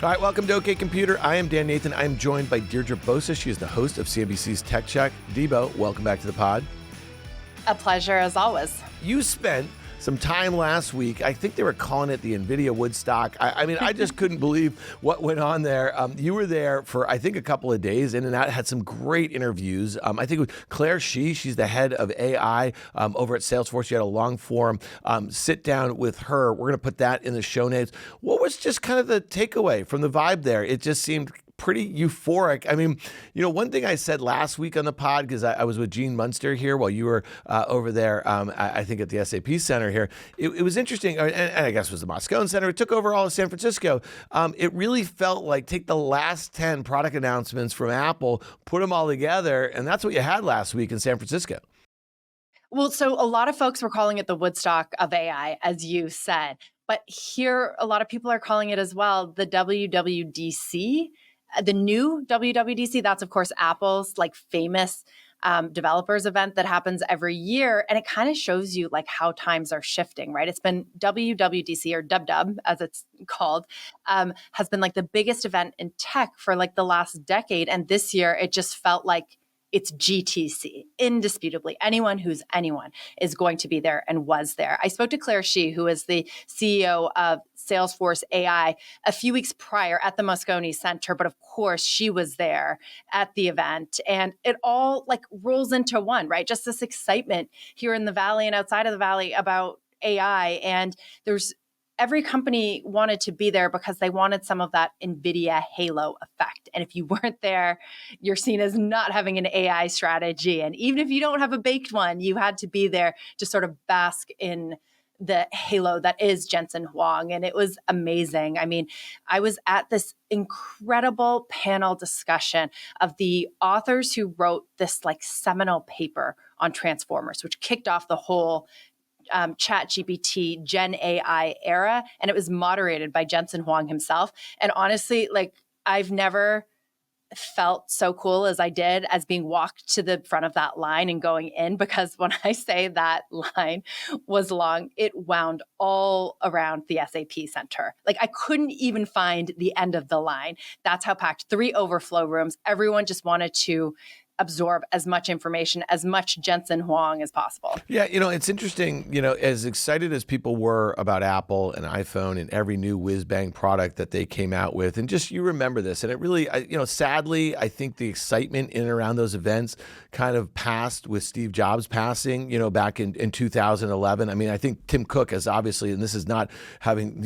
All right, welcome to OK Computer. I am Dan Nathan. I am joined by Deirdre Bosa. She is the host of CNBC's Tech Check. Debo, welcome back to the pod. A pleasure, as always. You spent some time last week. I think they were calling it the Nvidia Woodstock. I mean, I just couldn't believe what went on there. You were there for, I think, a couple of days, in and out. Had some great interviews. I think with Clara Shih, she's the head of AI over at Salesforce. You had a long form sit down with her. We're going to put that in the show notes. What was just kind of the takeaway from the vibe there? It just seemed pretty euphoric. I mean, one thing I said last week on the pod, because I was with Gene Munster here while you were over there, I think at the SAP Center here. It was interesting, and I guess it was the Moscone Center. It took over all of San Francisco. It really felt like take the last 10 product announcements from Apple, put them all together, and that's what you had last week in San Francisco. Well, so a lot of folks were calling it the Woodstock of AI, as you said. But here, a lot of people are calling it as well the WWDC. The new WWDC, that's of course Apple's famous developers event that happens every year. And it kind of shows you how times are shifting, right? It's been WWDC, or Dub as it's called, has been the biggest event in tech for the last decade. And this year it just felt like it's GTC, indisputably. Anyone who's anyone is going to be there and was there. I spoke to Clara Shih, who is the CEO of Salesforce AI, a few weeks prior at the Moscone Center, but of course she was there at the event. And it all rolls into one, right? Just this excitement here in the Valley and outside of the Valley about AI. And every company wanted to be there because they wanted some of that Nvidia halo effect. And if you weren't there, you're seen as not having an AI strategy. And even if you don't have a baked one, you had to be there to sort of bask in the halo that is Jensen Huang. And it was amazing. I mean, I was at this incredible panel discussion of the authors who wrote this seminal paper on transformers, which kicked off the whole Chat GPT, Gen AI era. And it was moderated by Jensen Huang himself. And honestly, I've never felt so cool as I did as being walked to the front of that line and going in, because when I say that line was long, it wound all around the SAP Center. I couldn't even find the end of the line. That's how packed. 3 overflow rooms. Everyone just wanted to absorb as much information, as much Jensen Huang as possible. Yeah, it's interesting, as excited as people were about Apple and iPhone and every new whiz-bang product that they came out with, and just you remember this, and it really, sadly, I think the excitement in and around those events kind of passed with Steve Jobs passing, back in 2011. I mean, I think Tim Cook has obviously, and this is not having,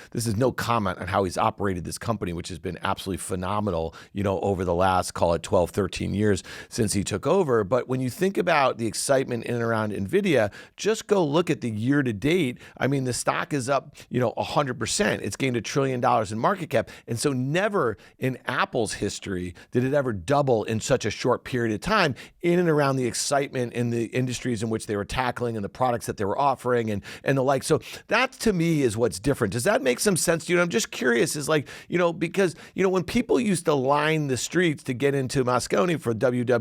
this is no comment on how he's operated this company, which has been absolutely phenomenal, over the last, call it 12, 13 years since he took over. But when you think about the excitement in and around Nvidia, just go look at the year to date. I mean, the stock is up, 100%. It's gained $1 trillion in market cap. And so never in Apple's history did it ever double in such a short period of time in and around the excitement in the industries in which they were tackling and the products that they were offering and the like. So that to me is what's different. Does that make some sense to you? And I'm just curious because, when people used to line the streets to get into Moscone for WWDC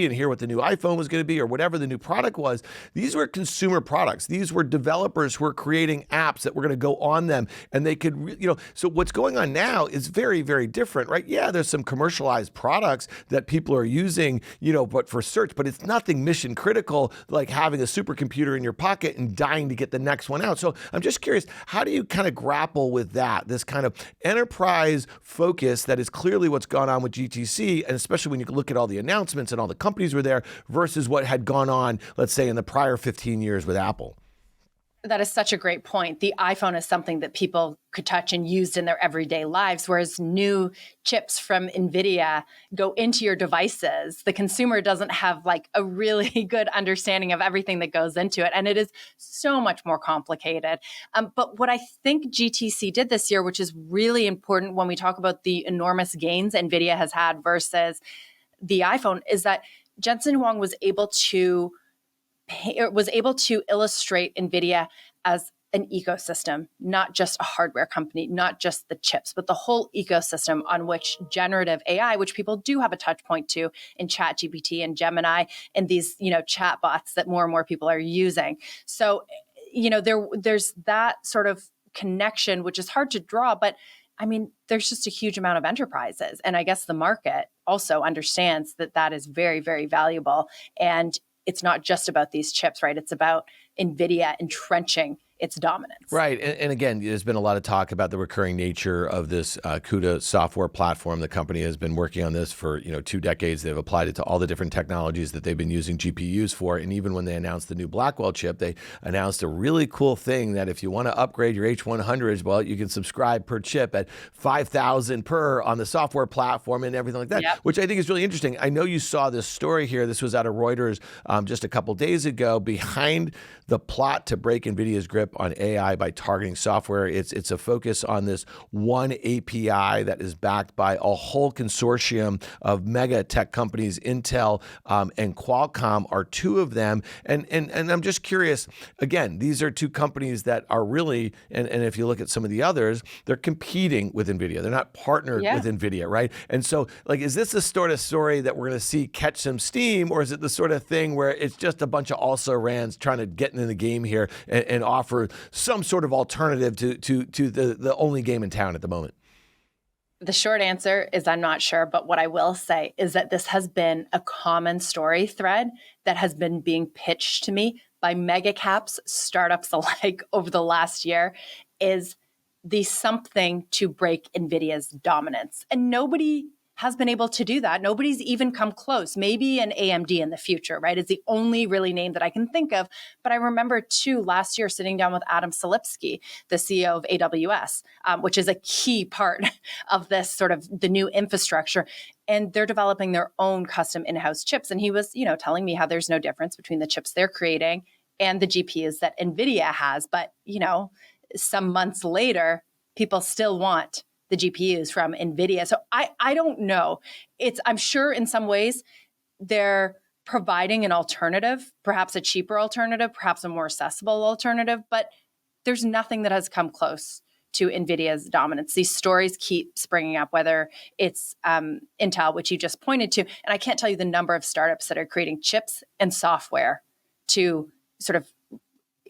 and hear what the new iPhone was going to be or whatever the new product was, these were consumer products. These were developers who were creating apps that were going to go on them, and they could, so what's going on now is very, very different, right? Yeah, there's some commercialized products that people are using, but for search, but it's nothing mission critical like having a supercomputer in your pocket and dying to get the next one out. So I'm just curious, how do you kind of grapple with that, this kind of enterprise focus that is clearly what's gone on with GTC, and especially when you look at all the announcements and all the companies were there versus what had gone on, let's say, in the prior 15 years with Apple? That is such a great point. The iPhone is something that people could touch and used in their everyday lives, whereas new chips from Nvidia go into your devices. The consumer doesn't have a really good understanding of everything that goes into it. And it is so much more complicated. But what I think GTC did this year, which is really important when we talk about the enormous gains Nvidia has had versus the iPhone, is that Jensen Huang was able to illustrate Nvidia as an ecosystem, not just a hardware company, not just the chips, but the whole ecosystem on which generative AI, which people do have a touch point to in ChatGPT and Gemini and these, chat bots that more and more people are using. So, there's that sort of connection, which is hard to draw, but I mean, there's just a huge amount of enterprises. And I guess the market also understands that that is very, very valuable. And it's not just about these chips, right? It's about Nvidia entrenching its dominance. Right. And again, there's been a lot of talk about the recurring nature of this CUDA software platform. The company has been working on this for 2 decades. They've applied it to all the different technologies that they've been using GPUs for. And even when they announced the new Blackwell chip, they announced a really cool thing that if you want to upgrade your H100s, well, you can subscribe per chip at $5,000 per on the software platform and everything like that, Yep. which I think is really interesting. I know you saw this story here. This was out of Reuters just a couple days ago. Behind the plot to break NVIDIA's grip on AI by targeting software, it's a focus on this one API that is backed by a whole consortium of mega tech companies. Intel and Qualcomm are 2 of them. And I'm just curious, again, these are 2 companies that are really, and if you look at some of the others, they're competing with NVIDIA. They're not partnered with NVIDIA, right? And so, like, is this the sort of story that we're going to see catch some steam, or is it the sort of thing where it's just a bunch of also-rans trying to get into the game here and offer some sort of alternative to the only game in town at the moment? The short answer is I'm not sure, but what I will say is that this has been a common story thread that has been being pitched to me by mega caps, startups alike over the last year, is the something to break NVIDIA's dominance. And nobody has been able to do that. Nobody's even come close. Maybe an AMD in the future, right? Is the only really name that I can think of. But I remember too, last year sitting down with Adam Selipsky, the CEO of AWS, which is a key part of this sort of the new infrastructure. And they're developing their own custom in-house chips. And he was, telling me how there's no difference between the chips they're creating and the GPUs that NVIDIA has. But, some months later, people still want the GPUs from NVIDIA. So I don't know. I'm sure in some ways they're providing an alternative, perhaps a cheaper alternative, perhaps a more accessible alternative, but there's nothing that has come close to NVIDIA's dominance. These stories keep springing up, whether it's Intel, which you just pointed to, and I can't tell you the number of startups that are creating chips and software to sort of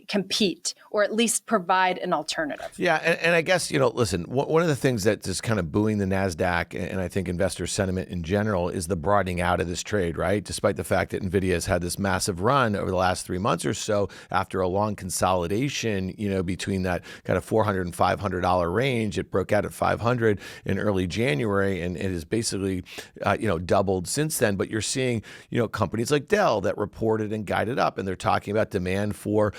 compete or at least provide an alternative. Yeah. And I guess, listen, one of the things that's just kind of buoying the NASDAQ and I think investor sentiment in general is the broadening out of this trade, right? Despite the fact that NVIDIA has had this massive run over the last 3 months or so after a long consolidation, between that kind of $400 and $500 range, it broke out at $500 in early January and it has basically, doubled since then. But you're seeing, companies like Dell that reported and guided up and they're talking about demand for,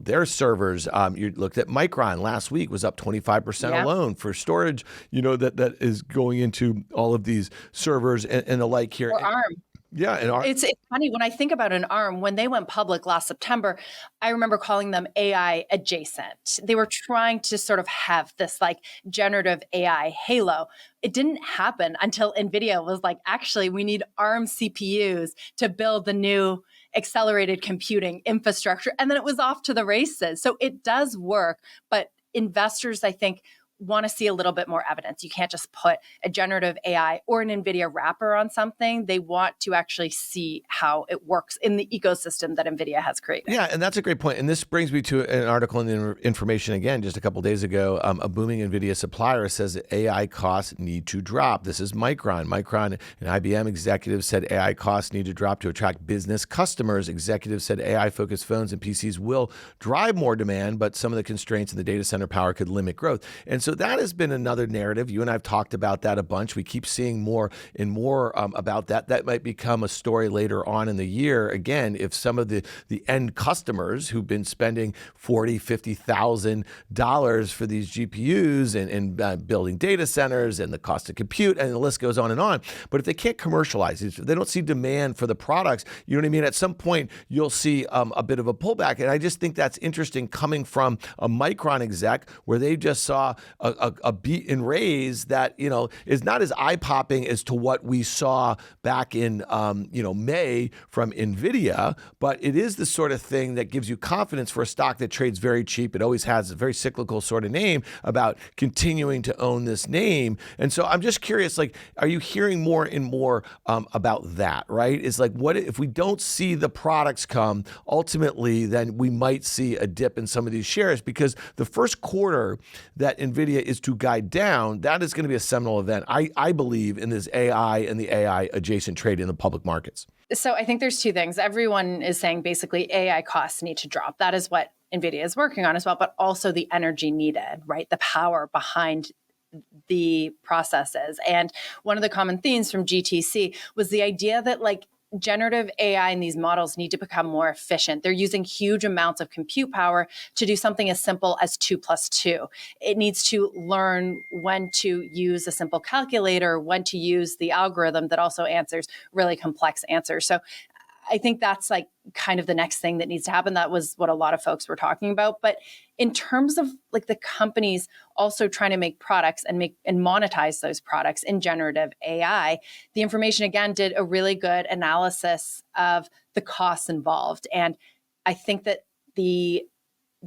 their servers. You looked at Micron last week was up 25% alone for storage, that is going into all of these servers and the like here. Or ARM. Yeah. And it's funny when I think about an ARM, when they went public last September, I remember calling them AI adjacent. They were trying to sort of have this like generative AI halo. It didn't happen until NVIDIA was like, actually, we need ARM CPUs to build the new accelerated computing infrastructure. And then it was off to the races. So it does work, but investors, I think, want to see a little bit more evidence. You can't just put a generative AI or an NVIDIA wrapper on something. They want to actually see how it works in the ecosystem that NVIDIA has created. Yeah, and that's a great point. And this brings me to an article in the Information again, just a couple of days ago. A booming NVIDIA supplier says that AI costs need to drop. This is Micron. Micron and IBM executives said AI costs need to drop to attract business customers. Executives said AI-focused phones and PCs will drive more demand, but some of the constraints in the data center power could limit growth. And so that has been another narrative. You and I have talked about that a bunch. We keep seeing more and more about that. That might become a story later on in the year. Again, if some of the end customers who've been spending $40,000, $50,000 for these GPUs and building data centers and the cost of compute and the list goes on and on. But if they can't commercialize it, if they don't see demand for the products, you know what I mean? At some point, you'll see a bit of a pullback. And I just think that's interesting coming from a Micron exec where they just saw a beat and raise that, is not as eye-popping as to what we saw back in, May from NVIDIA, but it is the sort of thing that gives you confidence for a stock that trades very cheap. It always has a very cyclical sort of name about continuing to own this name. And so I'm just curious, are you hearing more and more about that, right? It's like, what if we don't see the products come, ultimately, then we might see a dip in some of these shares because the first quarter that NVIDIA Nvidia is to guide down, that is going to be a seminal event. I believe in this AI and the AI adjacent trade in the public markets. So I think there's two things. Everyone is saying basically AI costs need to drop. That is what Nvidia is working on as well, but also the energy needed, right? The power behind the processes. And one of the common themes from GTC was the idea that like generative AI and these models need to become more efficient. They're using huge amounts of compute power to do something as simple as 2 plus 2. It needs to learn when to use a simple calculator, when to use the algorithm that also answers really complex answers. So I think that's like kind of the next thing that needs to happen. That was what a lot of folks were talking about. But in terms of like the companies also trying to make products and monetize those products in generative AI, the information again did a really good analysis of the costs involved. And I think that the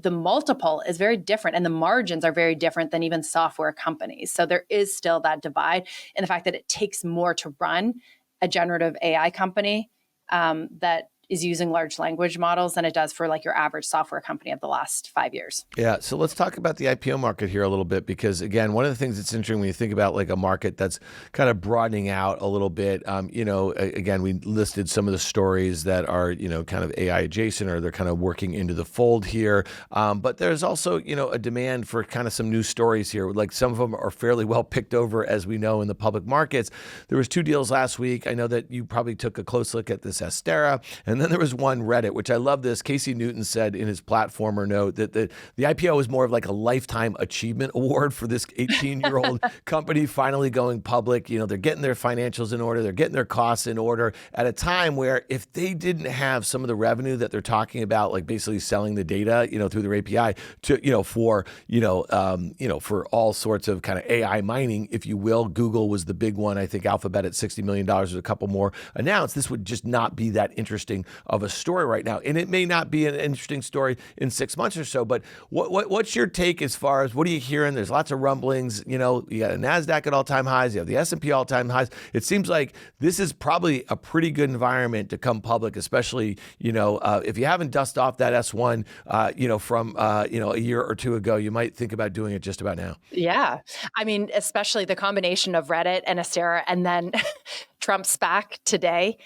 multiple is very different and the margins are very different than even software companies. So there is still that divide in the fact that it takes more to run a generative AI company that is using large language models than it does for like your average software company of the last 5 years. Yeah. So let's talk about the IPO market here a little bit, because again, one of the things that's interesting when you think about like a market that's kind of broadening out a little bit, again, we listed some of the stories that are, kind of AI adjacent, or they're kind of working into the fold here. But there's also, a demand for kind of some new stories here. Like some of them are fairly well picked over, as we know, in the public markets. There was 2 deals last week. I know that you probably took a close look at this Astera, and then there was one Reddit, which I love this. Casey Newton said in his platformer note that the IPO is more of like a lifetime achievement award for this 18-year-old company finally going public. They're getting their financials in order. They're getting their costs in order at a time where if they didn't have some of the revenue that they're talking about, like basically selling the data, through their API to, for all sorts of kind of AI mining, if you will. Google was the big one. I think Alphabet at $60 million. There's a couple more announced. This would just not be that interesting of a story right now. And it may not be an interesting story in 6 months or so, but what's your take as far as what are you hearing? There's lots of rumblings. You got a NASDAQ at all-time highs. You have the S&P all-time highs. It seems like this is probably a pretty good environment to come public, especially, if you haven't dusted off that S1, from, a year or two ago, you might think about doing it just about now. Yeah. I mean, especially the combination of Reddit and Astera and then Trump's SPAC today.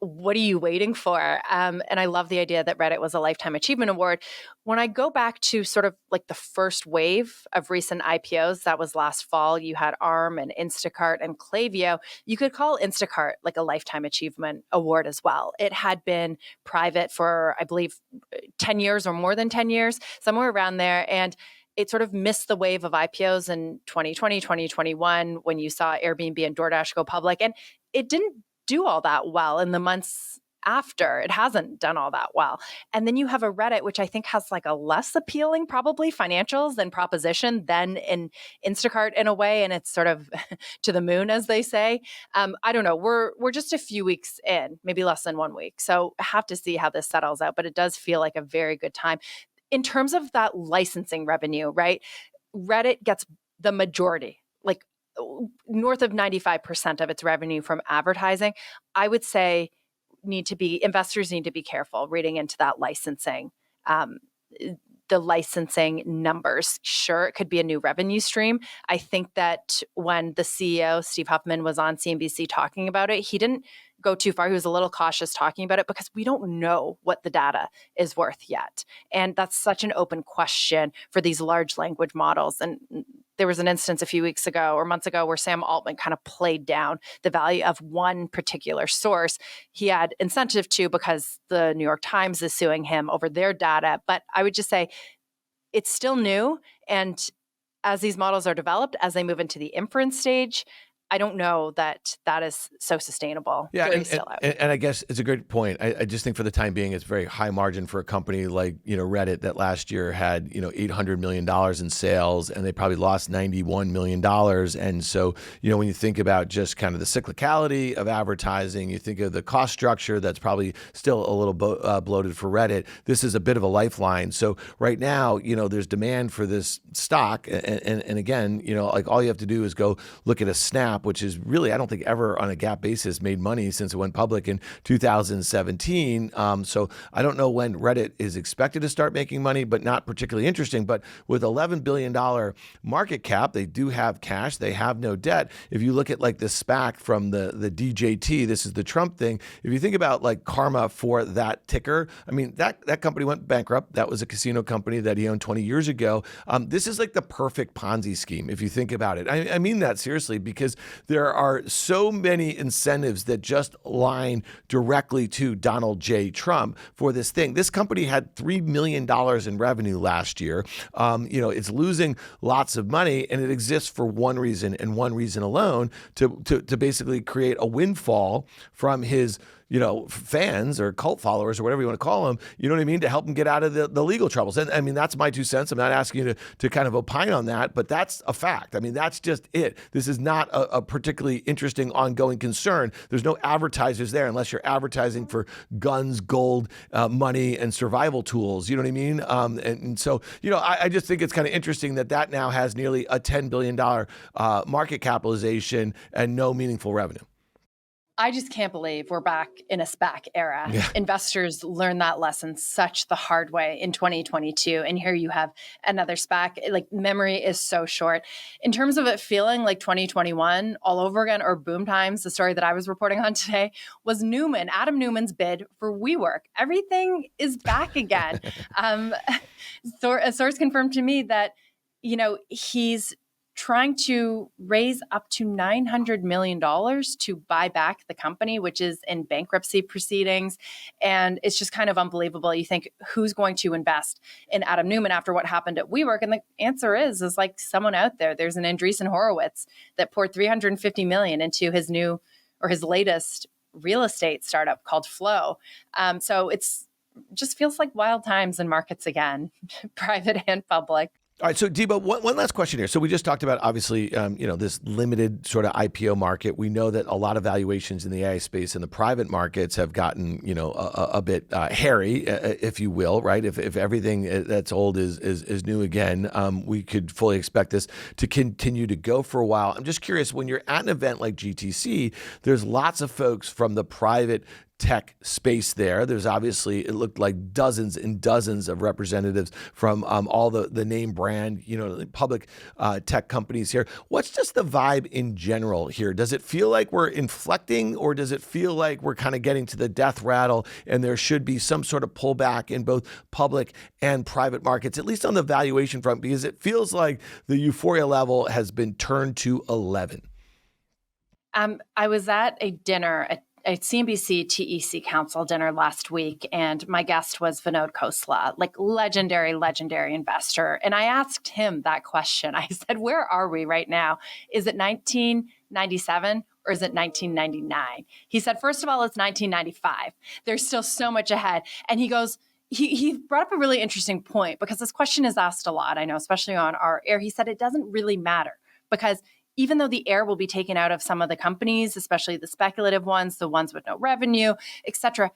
What are you waiting for? And I love the idea that Reddit was a Lifetime Achievement Award. When I go back to sort of like the first wave of recent IPOs, that was last fall, you had ARM and Instacart and Klaviyo. You could call Instacart like a Lifetime Achievement Award as well. It had been private for, I believe, 10 years or more than 10 years, somewhere around there. And it sort of missed the wave of IPOs in 2020, 2021, when you saw Airbnb and DoorDash go public. And it didn't do all that well in the months after. It hasn't done all that well. And then you have a Reddit, which I think has like a less appealing, probably financials and proposition than in Instacart in a way. And it's sort of to the moon, as they say. I don't know. We're just a few weeks in, maybe less than 1 week. So I have to see how this settles out, but it does feel like a very good time. In terms of that licensing revenue, right? Reddit gets the majority, like north of 95% of its revenue from advertising. I would say investors need to be careful reading into that licensing. The licensing numbers. Sure, it could be a new revenue stream. I think that when the CEO, Steve Huffman, was on CNBC talking about it, he didn't go too far. He was a little cautious talking about it because we don't know what the data is worth yet. And that's such an open question for these large language models. And there was an instance a few weeks ago or months ago where Sam Altman kind of played down the value of one particular source. He had incentive to because the New York Times is suing him over their data. But I would just say it's still new. And as these models are developed, as they move into the inference stage, I don't know that that is so sustainable. Yeah, and I guess it's a great point. I just think for the time being, it's very high margin for a company like Reddit that last year had $800 million in sales, and they probably lost $91 million. And so when you think about just kind of the cyclicality of advertising, you think of the cost structure that's probably still a little bloated for Reddit. This is a bit of a lifeline. So right now, there's demand for this stock, and again, like all you have to do is go look at a snap cap, which is really, I don't think ever on a GAAP basis made money since it went public in 2017. So I don't know when Reddit is expected to start making money, but not particularly interesting. But with $11 billion market cap, they do have cash. They have no debt. If you look at like the SPAC from the DJT, this is the Trump thing. If you think about like karma for that ticker, I mean, that company went bankrupt. That was a casino company that he owned 20 years ago. This is like the perfect Ponzi scheme, if you think about it. I mean that seriously, because there are so many incentives that just line directly to Donald J. Trump for this thing. This company had $3 million in revenue last year. It's losing lots of money, and it exists for one reason and one reason alone, to basically create a windfall from his fans or cult followers or whatever you want to call them, you know what I mean, to help them get out of the legal troubles. And I mean, that's my 2 cents. I'm not asking you to kind of opine on that, but that's a fact. I mean, that's just it. This is not a particularly interesting ongoing concern. There's no advertisers there unless you're advertising for guns, gold, money, and survival tools. You know what I mean? And so, I just think it's kind of interesting that now has nearly a $10 billion market capitalization and no meaningful revenue. I just can't believe we're back in a SPAC era. Yeah. Investors learned that lesson such the hard way in 2022. And here you have another SPAC. Like, memory is so short. In terms of it feeling like 2021 all over again, or boom times, the story that I was reporting on today was Adam Newman's bid for WeWork. Everything is back again. A source confirmed to me that, he's trying to raise up to $900 million to buy back the company, which is in bankruptcy proceedings. And it's just kind of unbelievable. You think, who's going to invest in Adam Newman after what happened at WeWork? And the answer is like someone out there. There's an Andreessen Horowitz that poured $350 million into his latest real estate startup called Flow. So it's just feels like wild times in markets again, private and public. All right, so Debo, one last question here. So we just talked about, obviously, this limited sort of IPO market. We know that a lot of valuations in the AI space and the private markets have gotten, a bit hairy, if you will, right? If everything that's old is new again, we could fully expect this to continue to go for a while. I'm just curious, when you're at an event like GTC, there's lots of folks from the private tech space there. There's obviously, it looked like dozens and dozens of representatives from all the name brand, public tech companies here. What's just the vibe in general here? Does it feel like we're inflecting, or does it feel like we're kind of getting to the death rattle and there should be some sort of pullback in both public and private markets, at least on the valuation front, because it feels like the euphoria level has been turned to 11? I was at a dinner at CNBC TEC Council dinner last week, and my guest was Vinod Khosla, like legendary investor. And I asked him that question. I said, where are we right now? Is it 1997 or is it 1999? He said, first of all, it's 1995. There's still so much ahead. And he goes, he brought up a really interesting point, because this question is asked a lot, I know, especially on our air. He said it doesn't really matter, because even though the air will be taken out of some of the companies, especially the speculative ones, the ones with no revenue, et cetera,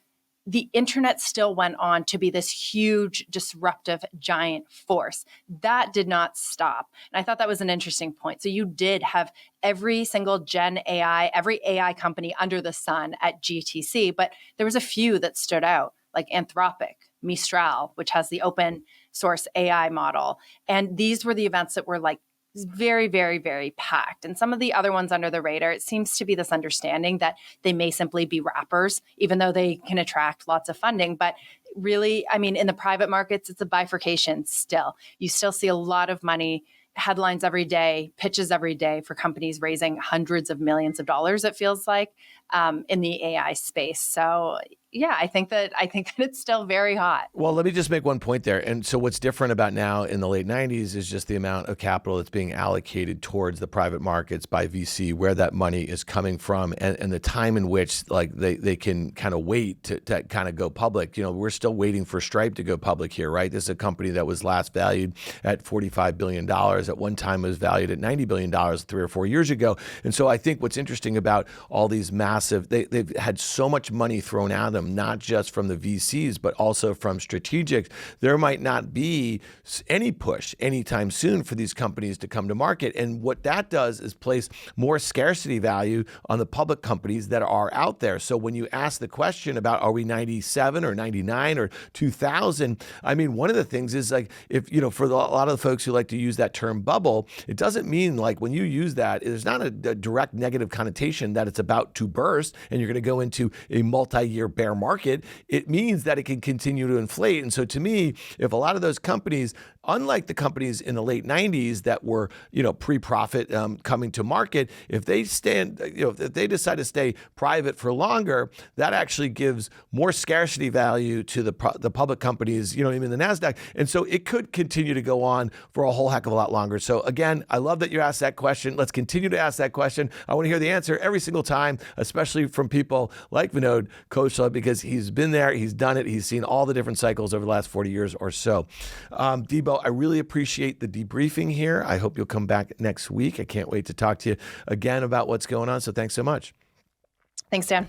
the internet still went on to be this huge, disruptive, giant force. That did not stop. And I thought that was an interesting point. So you did have every single Gen AI, every AI company under the sun at GTC, but there was a few that stood out, like Anthropic, Mistral, which has the open source AI model. And these were the events that were like very, very, very packed. And some of the other ones under the radar, it seems to be this understanding that they may simply be wrappers, even though they can attract lots of funding. But really, I mean, in the private markets, it's a bifurcation still. You still see a lot of money, headlines every day, pitches every day for companies raising hundreds of millions of dollars, it feels like, in the AI space. So yeah, I think that it's still very hot. Well, let me just make one point there. And so what's different about now in the late 90s is just the amount of capital that's being allocated towards the private markets by VC, where that money is coming from, and the time in which like they can kind of wait to kind of go public. We're still waiting for Stripe to go public here, right? This is a company that was last valued at $45 billion. At one time it was valued at $90 billion 3 or 4 years ago. And so I think what's interesting about all these massive massive. They've had so much money thrown at them, not just from the VCs, but also from strategics. There might not be any push anytime soon for these companies to come to market. And what that does is place more scarcity value on the public companies that are out there. So when you ask the question about, are we 97 or 99 or 2000? I mean, one of the things is like, if, for a lot of the folks who like to use that term bubble, it doesn't mean like when you use that, there's not a direct negative connotation that it's about to burst and you're going to go into a multi-year bear market. It means that it can continue to inflate. And so to me, if a lot of those companies, unlike the companies in the late 90s that were, pre-profit coming to market, if they if they decide to stay private for longer, that actually gives more scarcity value to the public companies, even the NASDAQ. And so it could continue to go on for a whole heck of a lot longer. So again, I love that you asked that question. Let's continue to ask that question. I want to hear the answer every single time, especially from people like Vinod Khosla, because he's been there, he's done it, he's seen all the different cycles over the last 40 years or so. Debo, I really appreciate the debriefing here. I hope you'll come back next week. I can't wait to talk to you again about what's going on. So thanks so much. Thanks, Dan.